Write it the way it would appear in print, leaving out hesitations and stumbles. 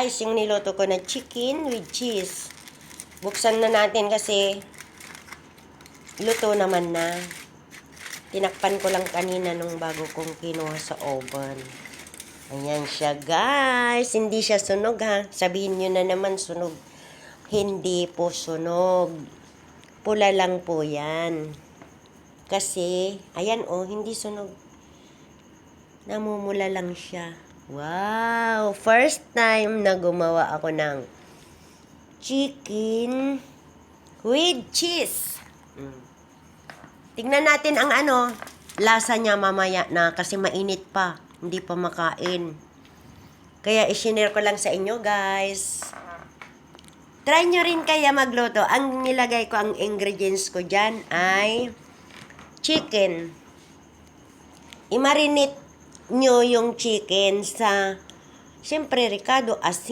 Guys, yung niluto ko na chicken with cheese. Buksan na natin kasi luto naman na. Tinakpan ko lang kanina nung bago kong kinuha sa oven. Ayan siya, guys. Hindi siya sunog, ha. Sabihin nyo na naman sunog. Hindi po sunog. Pula lang po yan. Kasi, ayan hindi sunog. Namumula lang siya. Wow! First time na gumawa ako ng chicken with cheese. Tingnan natin ang lasa niya mamaya na kasi mainit pa. Hindi pa makain. Kaya isinare ko lang sa inyo, guys. Try nyo rin kaya magluto. Ang nilagay ko, ang ingredients ko dyan ay chicken. I-marinate nyo yung chicken sa, siyempre, ricado, asin.